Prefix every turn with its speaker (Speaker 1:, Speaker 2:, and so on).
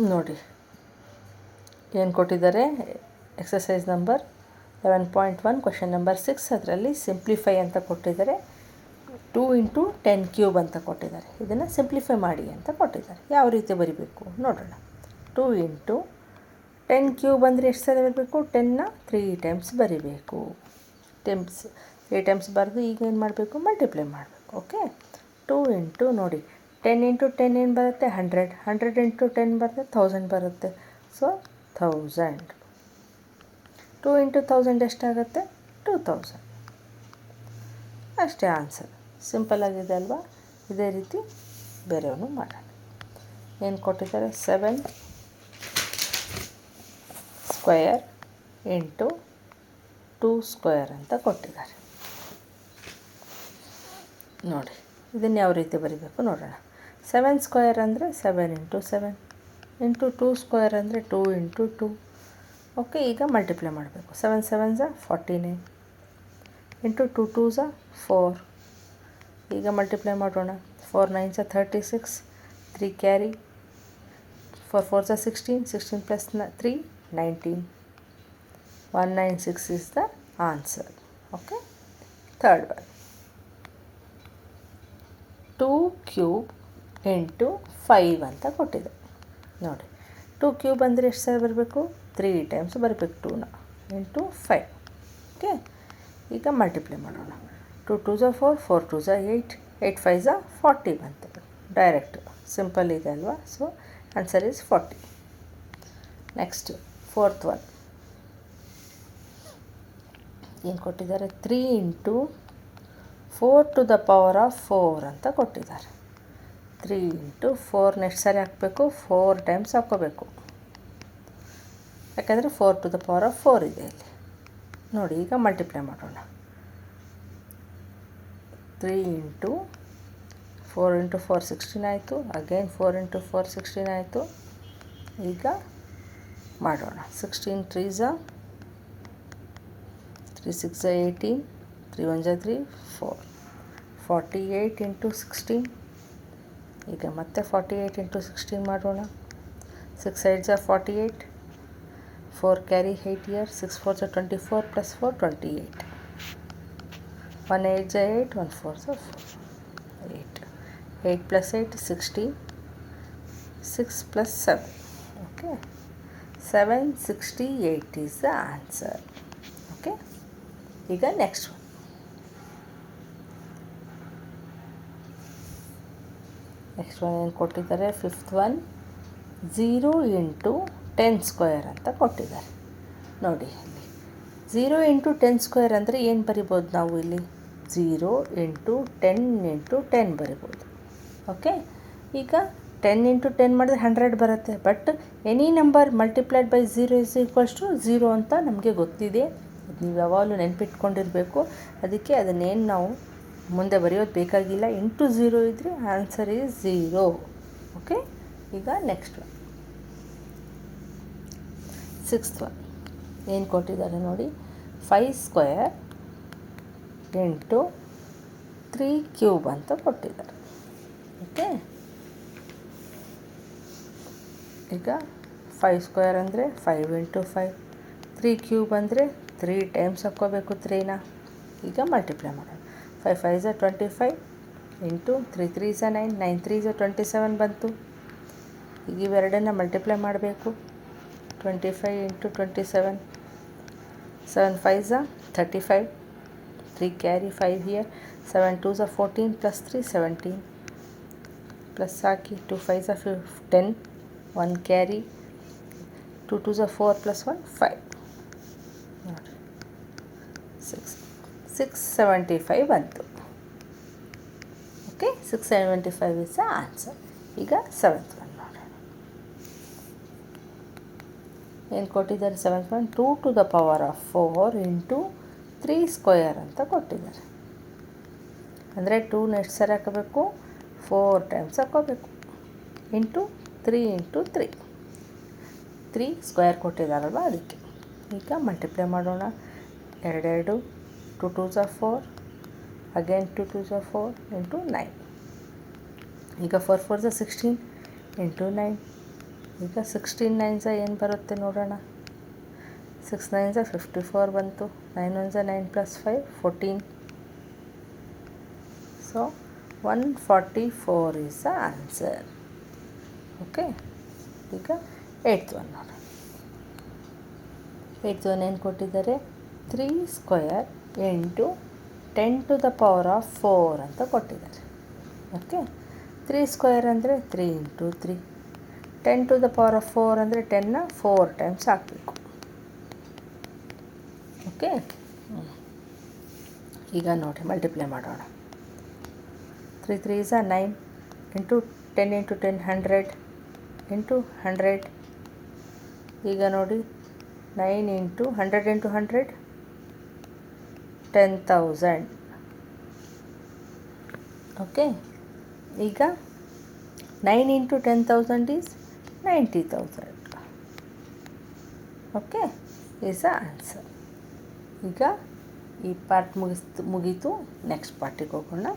Speaker 1: ನೋಡಿ ಏನು ಕೊಟ್ಟಿದ್ದಾರೆ. ಎಕ್ಸಸೈಸ್ ನಂಬರ್ 11.1 ಕ್ವೆಶ್ಚನ್ ನಂಬರ್ 6 ಅದರಲ್ಲಿ ಸಿಂಪ್ಲಿಫೈ ಅಂತ ಕೊಟ್ಟಿದ್ದಾರೆ. 2 × 10³ ಅಂತ ಕೊಟ್ಟಿದ್ದಾರೆ. ಇದನ್ನು ಸಿಂಪ್ಲಿಫೈ ಮಾಡಿ ಅಂತ ಕೊಟ್ಟಿದ್ದಾರೆ. ಯಾವ ರೀತಿ ಬರಿಬೇಕು ನೋಡೋಣ. 2 × 10³ ಅಂದರೆ ಎಷ್ಟು ಸಲ ಬರಬೇಕು? 10ನ 3 ಟೈಮ್ಸ್ ಬರಿಬೇಕು. 3 ಟೈಮ್ಸ್ ಬರೆದು ಈಗ ಏನು ಮಾಡಬೇಕು? ಮಲ್ಟಿಪ್ಲೈ ಮಾಡಬೇಕು. ಓಕೆ. 2 × ನೋಡಿ 10 × 10 ಏನು ಬರುತ್ತೆ? 100. 100 × 10 ಬರುತ್ತೆ 1000 ಬರುತ್ತೆ. ಸೊ 1000. 2 × 1000 ಎಷ್ಟಾಗುತ್ತೆ? 2000. ಅಷ್ಟೇ ಆನ್ಸರ್. ಸಿಂಪಲ್ ಆಗಿದೆ ಅಲ್ವಾ? ಇದೇ ರೀತಿ ಬೇರೆಯವನು ಮಾಡೋಣ. ಏನು ಕೊಟ್ಟಿದ್ದಾರೆ? 7² × 2² ಅಂತ ಕೊಟ್ಟಿದ್ದಾರೆ. ನೋಡಿ ಇದನ್ನು ಯಾವ ರೀತಿ ಬರೀಬೇಕು ನೋಡೋಣ. 7² ಅಂದರೆ 7 × 7 × 2² ಅಂದರೆ 2 × 2. ಓಕೆ. ಈಗ ಮಲ್ಟಿಪ್ಲೈ ಮಾಡಬೇಕು. 7 7s 49 × 2 2s 4. ಈಗ ಮಲ್ಟಿಪ್ಲೈ ಮಾಡೋಣ. 4 9s 36, 3 carry, 4 4s 16, 16 + 3 19. 196 is the answer. Okay. Third one. 2³ × 5 ಅಂತ ಕೊಟ್ಟಿದೆ. ನೋಡಿ 2³ ಅಂದರೆ ಎಷ್ಟು ಸಲ ಬರಬೇಕು? 3 ಟೈಮ್ಸ್ ಬರಬೇಕು. 2ನ × 5. ಓಕೆ. ಈಗ ಮಲ್ಟಿಪ್ಲೈ ಮಾಡೋಣ. 2 2s 4, 4 2s 8, 8 5s 40 ಬಂತು. ಡೈರೆಕ್ಟ್ ಸಿಂಪಲ್ ಇದೆ ಅಲ್ವಾ? So answer is 40. Next fourth one ಏನು ಕೊಟ್ಟಿದ್ದಾರೆ? 3 × 4⁴ ಅಂತ ಕೊಟ್ಟಿದ್ದಾರೆ. 3 × 4 ನೆಕ್ಸ್ಟ್ ಸಾರಿ ಹಾಕಬೇಕು? 4 ಟೈಮ್ಸ್ ಹಾಕ್ಕೋಬೇಕು. ಯಾಕಂದರೆ 4⁴ ಇದೆ ಇಲ್ಲಿ. ನೋಡಿ ಈಗ ಮಲ್ಟಿಪ್ಲೈ ಮಾಡೋಣ. 3 × 4 × 4 16 ಆಯಿತು. ಅಗೇನ್ 4 × 4 16 ಆಯಿತು. ಈಗ ಮಾಡೋಣ. 16 3s 3 6 18, 3 1s 3 4, 48 × 16. ಈಗ ಮತ್ತೆ 48 × 16 ಮಾಡೋಣ. 6 8s 48, 4 carry 8 here, 6 4s 24 + 4 28, 1 8s 8, 1 4s 8, 8 + 8 16, 6 + 7. Okay. 768 is the answer. Okay. ಈಗ ನೆಕ್ಸ್ಟ್ ಒನ್. ನೆಕ್ಸ್ಟ್ ಒನ್ ಏನು ಕೊಟ್ಟಿದ್ದಾರೆ? ಫಿಫ್ತ್ ಒನ್ 0 × 10² ಅಂತ ಕೊಟ್ಟಿದ್ದಾರೆ. ನೋಡಿ ಇಲ್ಲಿ 0 × 10² ಅಂದರೆ ಏನು ಬರಿಬೋದು ನಾವು ಇಲ್ಲಿ? 0 × 10 × 10 ಬರಿಬೋದು. ಓಕೆ. ಈಗ 10 × 10 ಮಾಡಿದ್ರೆ 100 ಬರುತ್ತೆ. But any number multiplied by 0 = 0 ಅಂತ ನಮಗೆ ಗೊತ್ತಿದೆ. ನೀವು ಯಾವಾಗಲೂ ನೆನಪಿಟ್ಕೊಂಡಿರಬೇಕು. ಅದಕ್ಕೆ ಅದನ್ನೇನು ನಾವು ಮುಂದೆ ಬರೆಯೋದು ಬೇಕಾಗಿಲ್ಲ. ಇಂಟು 0 ಇದ್ದರೆ ಆನ್ಸರ್ ಈಸ್ 0. ಓಕೆ. ಈಗ ನೆಕ್ಸ್ಟ್ ಒನ್ ಸಿಕ್ಸ್ತ್ ಒನ್ ಏನು ಕೊಟ್ಟಿದ್ದಾರೆ ನೋಡಿ. 5² × 3³ ಅಂತ ಕೊಟ್ಟಿದ್ದಾರೆ. ಓಕೆ. ಈಗ 5² ಅಂದರೆ 5 × 5, 3³ ಅಂದರೆ 3 ಟೈಮ್ಸ್ ಹಾಕ್ಕೋಬೇಕು 3ನ. ಈಗ ಮಲ್ಟಿಪ್ಲೈ ಮಾಡೋಣ. 5 5s 25 × 3 3s 9, 9 3s 27 ಬಂತು. ಈಗ ಇವೆರಡನ್ನು ಮಲ್ಟಿಪ್ಲೈ ಮಾಡಬೇಕು. 25 × 27, 7 5s 35, 3 carry 5 here, 7 2s 14 + 3 17, plus hockey 2 5s 10, 1 carry, 2 2s 4 + 1 5. ನೋಡಿ 675 ಬಂತು. ಓಕೆ. 675 is the answer. ಈಗ ಸೆವೆಂತ್ ಒನ್ ನೋಡೋಣ. ಏನು ಕೊಟ್ಟಿದ್ದಾರೆ? 7th ಒನ್ 2⁴ × 3² ಅಂತ ಕೊಟ್ಟಿದ್ದಾರೆ. ಅಂದರೆ 2ನ ಎಷ್ಟು ಸರಿ ಹಾಕೋಬೇಕು? 4 ಟೈಮ್ಸ್ ಹಾಕ್ಕೋಬೇಕು. ಇಂಟು 3 × 3, 3 ಸ್ಕ್ವೇರ್ ಕೊಟ್ಟಿದ್ದಾರಲ್ವ ಅದಕ್ಕೆ. ಈಗ ಮಲ್ಟಿಪ್ಲೈ ಮಾಡೋಣ. 2 2 2s 4, ಅಗೇನ್ 2 2s 4 × 9. ಈಗ 4 4s 16 × 9, ಈಗ 16 9 ಏನು ಬರುತ್ತೆ ನೋಡೋಣ. 6 9 54 ಬಂತು. 9 1 9 + 5 14. So 144 is the answer. Okay, ಈಗ 8th ಒನ್ ನೋಡೋಣ. 8th ಒನ್ ಏನು ಕೊಟ್ಟಿದ್ದಾರೆ? 3 ಸ್ಕ್ವೇರ್ ಇಂಟು 10⁴ ಅಂತ ಕೊಟ್ಟಿದ್ದಾರೆ. ಓಕೆ, 3 ಸ್ಕ್ವೇರ್ ಅಂದರೆ 3 × 3, 10⁴ ಅಂದರೆ 10ನ 4 ಟೈಮ್ಸ್ ಹಾಕಬೇಕು. ಓಕೆ, ಈಗ ನೋಡಿ ಮಲ್ಟಿಪ್ಲೈ ಮಾಡೋಣ. 3 3 = 9 ಇಂಟು 10 × 10 100 ಇಂಟು 100. ಈಗ ನೋಡಿ 9 ಇಂಟು 100 × 100 10,000. ಓಕೆ, ಈಗ 9 into 10,000 is 90,000. Okay, is the answer. ಈಗ ಈ ಪಾರ್ಟ್ ಮುಗೀತು. ನೆಕ್ಸ್ಟ್ ಪಾರ್ಟಿಗೆ ಹೋಗೋಣ.